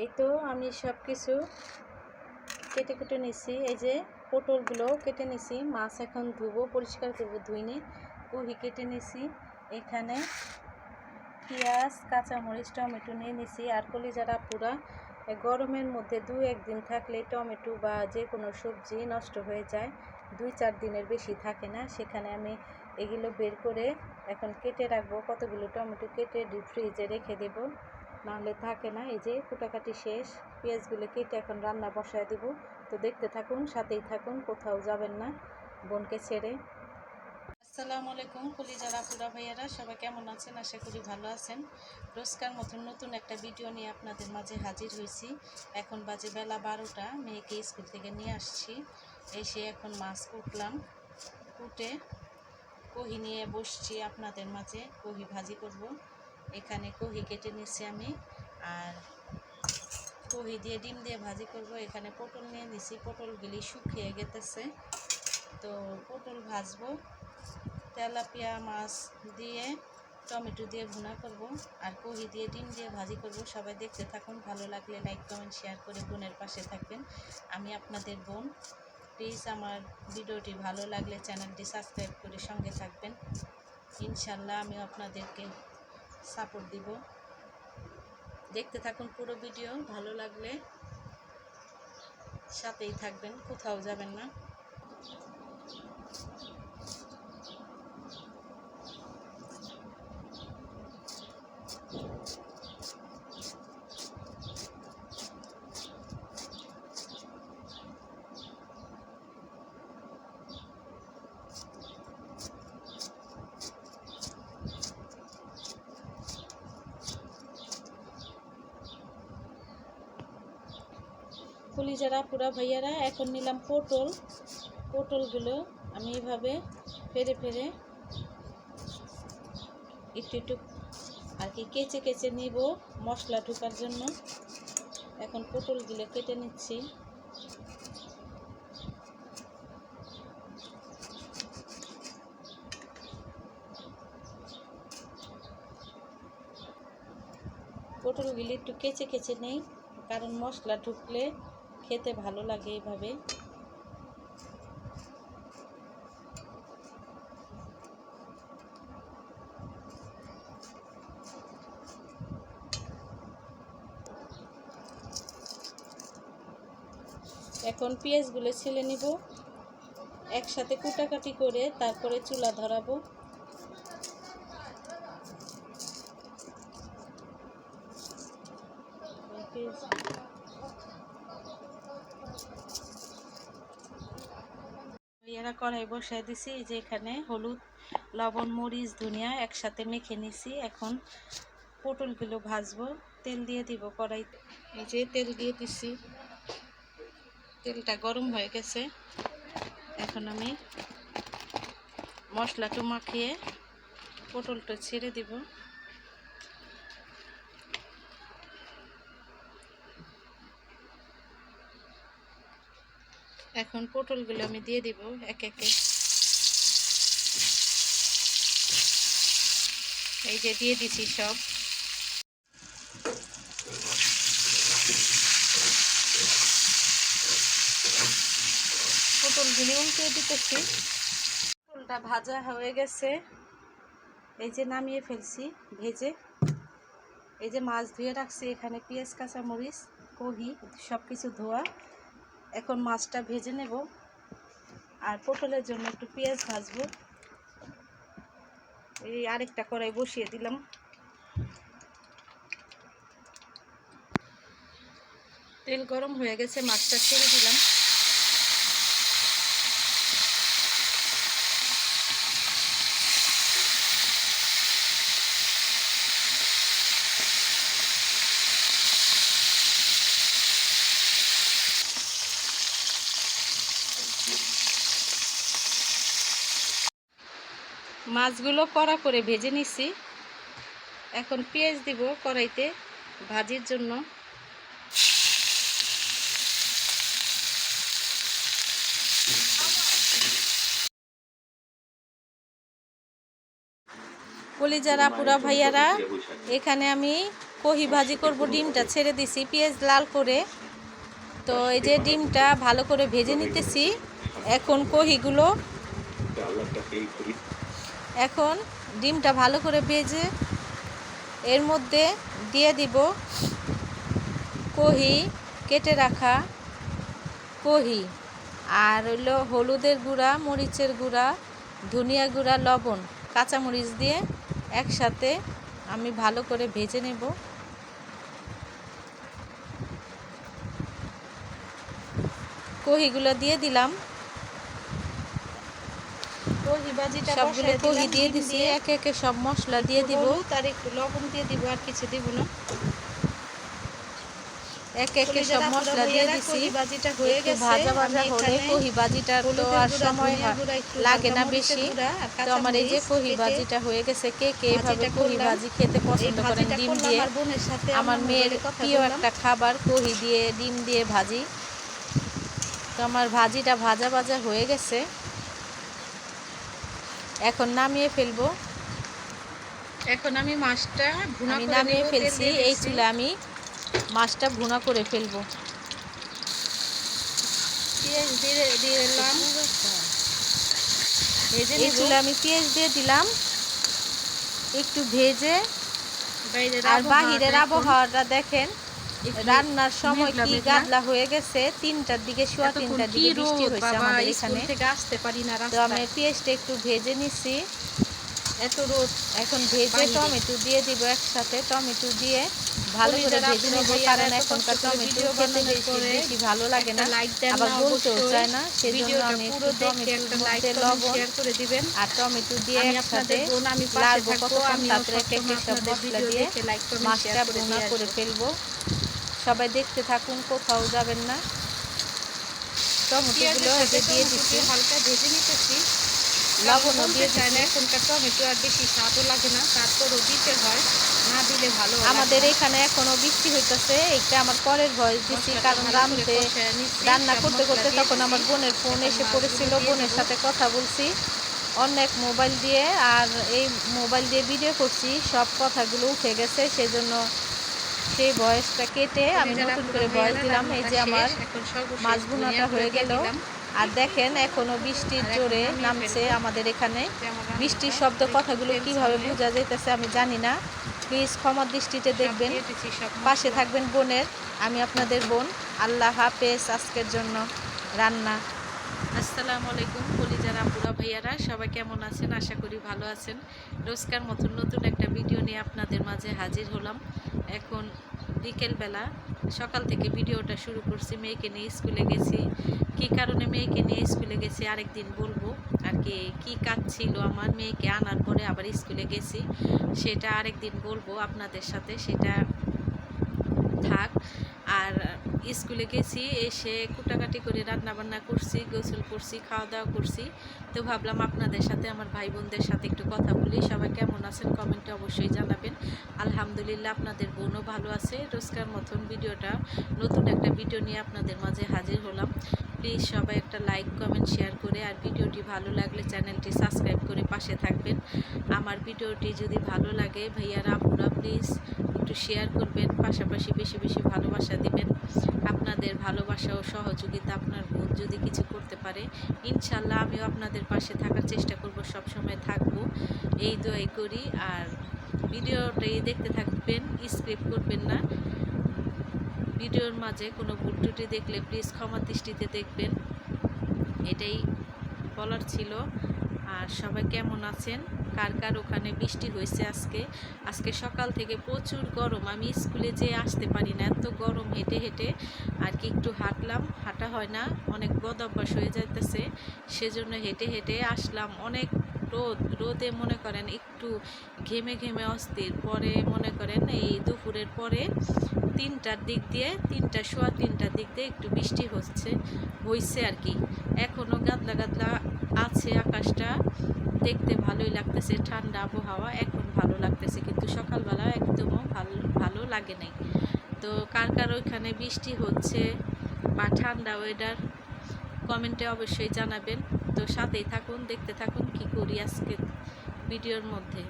এই তো আমি সব কিছু কেটে কুটে নিছি। এই যে পটলগুলো কেটে নিছি, মাছ এখন ধুবো, পরিষ্কার করবো, ধুইনি। কুহি কেটে নিছি, এখানে পেঁয়াজ, কাঁচামরিচ, টমেটো নিয়ে নিছি। আর কলিজারা পুরা গরমের মধ্যে 2-1 দিন থাকলে টমেটো বা যে কোনো সবজি নষ্ট হয়ে যায়, 2-4 দিনের বেশি থাকে না। সেখানে আমি এগুলো বের করে এখন কেটে রাখবো। কতগুলো টমেটো কেটে ডিপ ফ্রিজে রেখে দেবো, নাহলে থাকে না। এই যে কুটাকাটি শেষ, পেঁয়াজগুলো কেটে এখন রান্না বসায় দেবো। তো দেখতে থাকুন, সাথেই থাকুন, কোথাও যাবেন না বোনকে ছেড়ে। আসসালামু আলাইকুম কলিজারা পুরা ভাইয়ারা, সবাই কেমন আছেন? আশা করি ভালো আছেন। রোজকার মতন নতুন একটা ভিডিও নিয়ে আপনাদের মাঝে হাজির হয়েছি। এখন বাজে বেলা 12টা, মেয়েকে স্কুল থেকে নিয়ে আসছি। এসে এখন মাছ কুটলাম, কুটে কহি নিয়ে বসছি আপনাদের মাঝে। কহি ভাজি করব। এখানে কহি কেটে নিচ্ছি আমি, আর কহি দিয়ে ডিম দিয়ে ভাজি করব। এখানে পটল নিয়ে নিছি, পটলগুলি শুকিয়ে গেতেছে, তো পটল ভাজবো। তেলাপিয়া মাছ দিয়ে টমেটো দিয়ে ভুনা করব, আর কহি দিয়ে ডিম দিয়ে ভাজি করব। সবাই দেখতে থাকুন, ভালো লাগলে লাইক কমেন্ট শেয়ার করে বোনের পাশে থাকবেন। আমি আপনাদের বোন। প্লিজ আমার ভিডিওটি ভালো লাগলে চ্যানেলটি সাবস্ক্রাইব করে সঙ্গে থাকবেন। ইনশাল্লাহ আমি আপনাদেরকে সাপোর্ট দিব। দেখতে থাকুন পুরো ভিডিও, ভালো লাগলে সাথেই থাকবেন, কোথাও যাবেন না। কলিজারা পুরা ভাইয়ারা, এখন নিলাম পটলগুলো আমি এইভাবে ফেরে ফেরে একটু একটু আর কি কেচে কেচে নিব মশলা ঢোকার জন্য। এখন পটলগুলো কেটে নিচ্ছি। পটলগুলি একটু কেচে কেচে নেই, কারণ মশলা ঢুকলে খেতে ভালো লাগে এইভাবে। এখন পেঁয়াজগুলো ছেলে নিব, একসাথে কুটাকাটি করে তারপরে চুলা ধরাবো। এরা কড়াই বসায় দিছি। এই যে এখানে হলুদ, লবণ, মরিচ, ধনিয়া একসাথে মেখে নিছি। এখন পটলগুলো ভাজবো, তেল দিয়ে দিব কড়াই। এই যে তেল দিয়ে দিছি, তেলটা গরম হয়ে গেছে। এখন আমি মশলাটা মাখিয়ে পটলটা ছেড়ে দিব। এখন পটলগুলো আমি দিয়ে দিব একে একে। এই যে দিয়ে দিছি সব। পটলগুলি উল্টে দিতেছি। পটলটা ভাজা হয়ে গেছে, এই যে নামিয়ে ফেলছি ভেজে। এই যে মাছ ধুয়ে রাখছি, এখানে পেঁয়াজ, কাঁচামরিচ, কহি সব কিছু ধোয়া। এখন মাছটা ভেজে নেব, আর পটলের জন্য একটু পেঁয়াজ ভাজবো। এই আরেকটা কড়াই বসিয়ে দিলাম। তেল গরম হয়ে গেছে, মাছটা ছেড়ে দিলাম। মাছগুলো কড়া করে ভেজে নিছি। এখন পেঁয়াজ দিব কড়াইতে ভাজির জন্য। কলিজারা পুরা ভাইয়ারা, এখানে আমি কহি ভাজি করব, ডিমটা ছেড়ে দিছি পেঁয়াজ লাল করে। তো এই যে ডিমটা ভালো করে ভেজে নিতেছি। এখন কহিগুলো, এখন ডিমটা ভালো করে ভেজে এর মধ্যে দিয়ে দিব কহি, কেটে রাখা কহি, আর হলো হলুদের গুঁড়া, মরিচের গুঁড়া, ধনিয়া গুঁড়া, লবণ, কাঁচামরিচ দিয়ে একসাথে আমি ভালো করে ভেজে নেব। কহিগুলো দিয়ে দিলাম, সবগুলো কহি দিয়ে দিছি। একে একে সব মশলা দিয়ে দিব, তার একটু লবণ দিয়ে দিব, আর কিছু দিব না। একে একে সব মশলা দিয়ে দিছি। একটু ভাজা ভাজা হলে কহি ভাজিটা তো আর সময় লাগে না বেশি। তো আমার এই যে কহি ভাজিটা হয়ে গেছে। কে কে এভাবে কহি ভাজি খেতে পছন্দ করেন ডিম দিয়ে? আমার মেয়ের প্রিয় একটা খাবার কহি দিয়ে ডিম দিয়ে ভাজি। তো আমার ভাজিটা ভাজা ভাজা হয়ে গেছে, এখন নামিয়ে ফেলবো। এখন আমি মাছটা নামিয়ে ফেলছি। এই চুলে আমি মাছটা ভুনা করে ফেলবো। পেঁয়াজ দিয়ে দিলাম, এই চুলে আমি পেঁয়াজ দিয়ে দিলাম একটু ভেজে। আর বাহিরের আবহাওয়াটা দেখেন, রান্নার সময় কি গাদলা হয়ে গেছে। 3টার দিকে, সোয়া 3টার দিকে বৃষ্টি হয়েছে আমাদের এখানে। তো আমি পেঁয়াজটা একটু ভেজে নিছি। এত রোদ, এখন ভেজে টমেটো দিয়ে দিব একসাথে। টমেটো দিয়ে ভালো করে ভেজে নেব, কারণ এখনকার টমেটো খেতে বেশি ভালো লাগে না, আবার গলতেও চায় না। সেজন্য আমি একটু টমেটোর মধ্যে লবণ আর টমেটো দিয়ে একসাথে লাড়বো কতক্ষণ, তারপরে একে একে সব মশলা দিয়ে মাছটা ভুনা করে ফেলবো। সবাই দেখতে থাকুন, কোথাও যাবেন না। টমেটোগুলো দিয়ে দিচ্ছি, হালকা ভেজে নিতেছি। লবণও দিয়ে চায় না, এখনকার টমেটো আর বেশি স্বাদও লাগে না, তারপরও দিতে হয়, না দিলে ভালো। আমাদের এখানে এখনো বৃষ্টি হইতেছে। এটা আমার পরের ভয়েস দিচ্ছি, কারণ রান্না করতে করতে তখন আমার বোনের ফোন এসে পড়েছিল। বোনের সাথে কথা বলছি অনেক মোবাইল দিয়ে, আর এই মোবাইল দিয়ে ভিডিও করছি, সব কথাগুলো উঠে গেছে। সেজন্য সেই ভয়েসটা কেটে আমি নতুন করে ভয়েস দিলাম। এই যে আমার মাছ ভুনাটা হয়ে গেল। আর দেখেন এখনো বৃষ্টির জোরে নামছে আমাদের এখানে। বৃষ্টির শব্দ কথাগুলো কিভাবে বোঝা যাইতেছে আমি জানি না, প্লিজ ক্ষমার দৃষ্টিতে দেখবেন, পাশে থাকবেন বোনের। আমি আপনাদের বোন। আল্লাহ হাফেজ। আজকের জন্য রান্না। আসসালামু আলাইকুম কলিজার আপুরা ভাইয়ারা, সবাই কেমন আছেন? আশা করি ভালো আছেন। রোজকার মতন নতুন একটা ভিডিও নিয়ে আপনাদের মাঝে হাজির হলাম। এখন বিকেলবেলা, সকাল থেকে ভিডিওটা শুরু করছি। মেয়েকে নিয়ে স্কুলে গেছি। কি কারণে মেয়েকে নিয়ে স্কুলে গেছি আরেকদিন বলবো। আর কি কাজ ছিল আমার, মেয়েকে আনার পরে আবার স্কুলে গেছি, সেটা আরেকদিন বলবো আপনাদের সাথে, সেটা থাক। আর স্কুলে গেছি, এসে কুটাকাটি করে রান্না বান্না করছি, গোসল করছি, খাওয়া দাওয়া করছি। তো ভাবলাম আপনাদের সাথে, আমার ভাই বোনদের সাথে একটু কথা বলি। সবাই কেমন আছেন কমেন্টে অবশ্যই জানাবেন। আলহামদুলিল্লাহ আপনাদের বোনও ভালো আছে। রোজকার মতন ভিডিওটা, নতুন একটা ভিডিও নিয়ে আপনাদের মাঝে হাজির হলাম। প্লিজ সবাই একটা লাইক কমেন্ট শেয়ার করে, আর ভিডিওটি ভালো লাগলে চ্যানেলটি সাবস্ক্রাইব করে পাশে থাকবেন। আমার ভিডিওটি যদি ভালো লাগে ভাইয়ারা আপুরা প্লিজ একটু শেয়ার করবেন, পাশাপাশি বেশি বেশি ভালোবাসা দিবেন। আপনাদের ভালোবাসা ও সহযোগিতা আপনার বোন যদি কিছু করতে পারে, ইনশাল্লাহ আমিও আপনাদের পাশে থাকার চেষ্টা করব, সব সময় থাকব, এই দোয়াই করি। আর ভিডিওটাই দেখতে থাকবেন, স্কিপ করবেন না। ভিডিওর মাঝে কোনো ভুল ত্রুটি দেখলে প্লিজ ক্ষমার দৃষ্টিতে দেখবেন, এটাই বলার ছিল। আর সবাই কেমন আছেন? কার কার ওখানে বৃষ্টি হয়েছে আজকে সকাল থেকে প্রচুর গরম। আমি স্কুলে যেয়ে আসতে পারি না, এত গরম। হেঁটে হেঁটে আর কি একটু হাঁটলাম, হাঁটা হয় না, অনেক বদ অভ্যাস হয়ে যাইতেছে, সেজন্য হেঁটে হেঁটে আসলাম। অনেক রোদে মনে করেন একটু ঘেমে ঘেমে অস্থির। পরে মনে করেন এই দুপুরের পরে 3টার দিক দিয়ে, 3টা সোয়া 3টার দিক দিয়ে একটু বৃষ্টি হয়েছে আর কি। এখনও গাদলা গাদলা আছে, আকাশটা দেখতে ভালোই লাগতেছে, ঠান্ডা আবহাওয়া, এখন ভালো লাগতেছে, কিন্তু সকালবেলা একদমও ভালো লাগে নাই। তো কার কার ওইখানে বৃষ্টি হচ্ছে বা ঠান্ডা ওয়েদার, কমেন্টে অবশ্যই জানাবেন। তো সাথেই থাকুন, দেখতে থাকুন কি করি আজকে ভিডিওর মধ্যে।